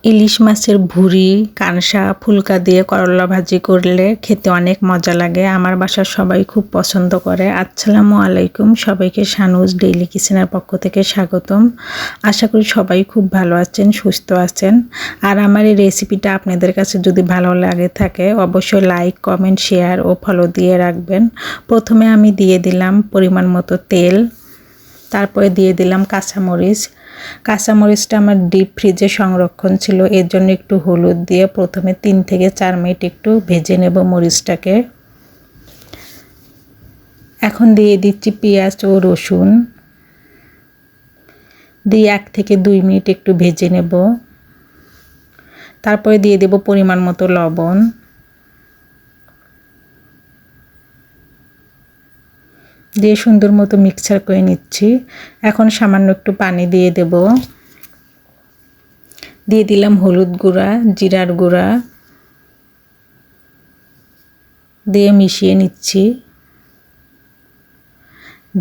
ইলিশ মাছের ভুঁড়ি, কানসা, ফুলকা দিয়ে করলা ভাজি করলে খেতে অনেক মজা লাগে। আমার বাসার সবাই খুব পছন্দ করে। আসসালামু আলাইকুম, সবাইকে শানুজ ডেইলি কিচেনের পক্ষ থেকে স্বাগতম। আশা করি সবাই খুব ভালো আছেন, সুস্থ আছেন। আর আমার এই রেসিপিটা আপনাদের কাছে যদি ভালো লাগে থাকে অবশ্যই লাইক, কমেন্ট, শেয়ার ও ফলো দিয়ে রাখবেন। প্রথমে আমি দিয়ে দিলাম পরিমাণ মতো তেল, তারপরে দিয়ে দিলাম কাঁচামরিচ। কাঁচামরিচটা আমার ডিপ ফ্রিজে সংরক্ষণ ছিল, এর জন্য একটু হলুদ দিয়ে প্রথমে 3 থেকে 4 মিনিট একটু ভেজে নেব মরিচটাকে। এখন দিয়ে দিচ্ছি পেঁয়াজ ও রসুন, দিয়ে 1 থেকে 2 মিনিট একটু ভেজে নেব। তারপরে দিয়ে দেব পরিমাণ মতো লবণ, দিয়ে সুন্দর মতো মিক্সচার করে নিচ্ছি। এখন সামান্য একটু পানি দিয়ে দেব। দিয়ে দিলাম হলুদ গুঁড়া, জিরার গুঁড়া, দিয়ে মিশিয়ে নিচ্ছি।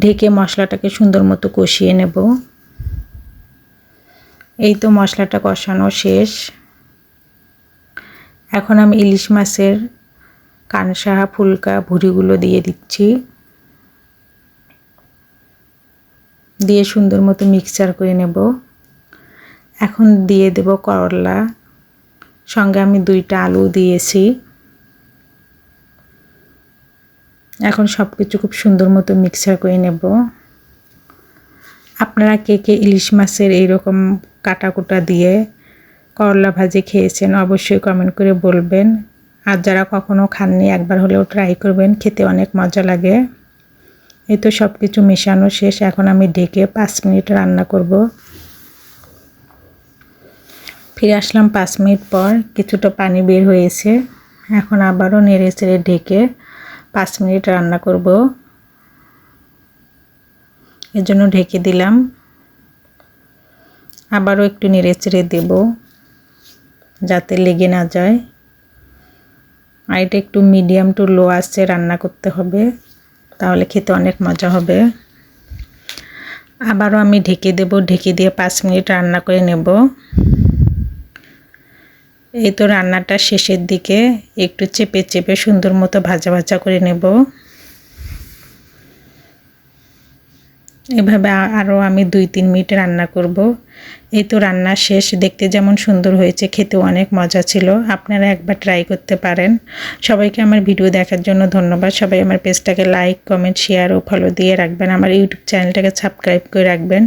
ঢেকে মশলাটাকে সুন্দর মতো কষিয়ে নেব। এই তো মশলাটা কষানো শেষ। এখন আমি ইলিশ মাছের কানসা, ফুলকা, ভুঁড়িগুলো দিয়ে দিচ্ছি। দিয়ে সুন্দর মতো মিক্সচার করে নেব। এখন দিয়ে দেব করলা, সঙ্গে আমি 2টা আলু দিয়েছি। এখন সব কিছু খুব সুন্দর মতো মিক্সচার করে নেব। আপনারা কে কে ইলিশ মাছের এইরকম কাটাকুটা দিয়ে করলা ভাজি খেয়েছেন অবশ্যই কমেন্ট করে বলবেন। আর যারা কখনো খাননি একবার হলেও ট্রাই করবেন, খেতে অনেক মজা লাগে। এই তো সব কিছু মেশানো শেষ। এখন আমি ঢেকে 5 মিনিট রান্না করব। ফিরে আসলাম 5 মিনিট পর, কিছুটা পানি বের হয়েছে। এখন আবারও নেড়ে চেড়ে ঢেকে 5 মিনিট রান্না করব। এর জন্য ঢেকে দিলাম। আবারও একটু নেড়ে চেড়ে দেব যাতে লেগে না যায়। আর এটা একটু মিডিয়াম টু লো আঁচে রান্না করতে হবে, তাহলে খেতে অনেক মজা হবে। আবারও আমি ঢেকে দেব। ঢেকে দিয়ে 5 মিনিট রান্না করে নেব। এই তো রান্নাটা শেষের দিকে, একটু চেপে চেপে সুন্দর মতো ভাজা ভাজা করে নেব। এভাবে আরও আমি 2-3 মিনিট রান্না করব। এই তো রান্না শেষ। দেখতে যেমন সুন্দর হয়েছে, খেতেও অনেক মজা ছিল। আপনারা একবার ট্রাই করতে পারেন। সবাইকে আমার ভিডিও দেখার জন্য ধন্যবাদ। সবাই আমার পেজটাকে লাইক, কমেন্ট, শেয়ার ও ফলো দিয়ে রাখবেন। আমার ইউটিউব চ্যানেলটাকে সাবস্ক্রাইব করে রাখবেন।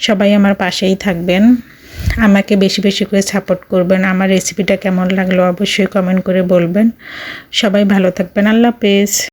সবাই আমার পাশেই থাকবেন, আমাকে বেশি বেশি করে সাপোর্ট করবেন। আমার রেসিপিটা কেমন লাগলো অবশ্যই কমেন্ট করে বলবেন। সবাই ভালো থাকবেন। আল্লাহ হাফেজ।